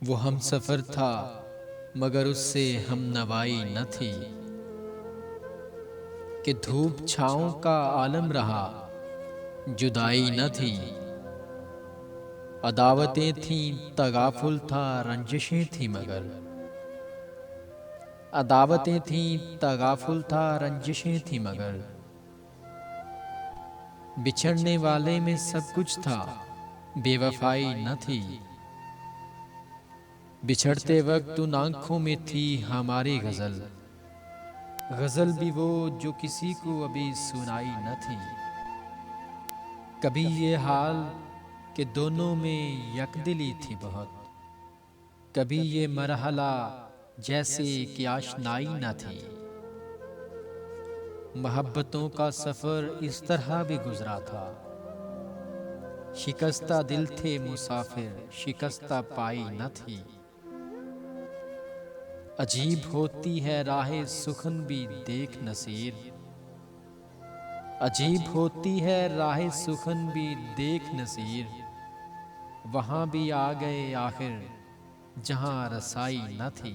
वो हम सफ़र था मगर उससे हम नवाई न थी कि धूप छाँव का आलम रहा, जुदाई न थी। अदावतें थीं, तगाफुल था, रंजिशें थी मगर अदावतें थीं, तगाफुल था, रंजिशें थी मगर बिछड़ने वाले में सब कुछ था, बेवफाई न थी। बिछड़ते वक्त उन आँखों में थी हमारी गज़ल, गज़ल भी वो जो किसी को अभी सुनाई न थी। कभी ये हाल कि दोनों में यकदिली थी बहुत, कभी ये मरहला जैसे कि आशनाई न थी। मोहब्बतों का सफ़र इस तरह भी गुजरा था, शिकस्ता दिल थे मुसाफिर, शिकस्ता पाई न थी। अजीब होती है राहे सुखन भी देख नसीर, अजीब होती है राहे सुखन भी देख नसीर। वहाँ भी आ गए आखिर जहाँ रसाई न थी।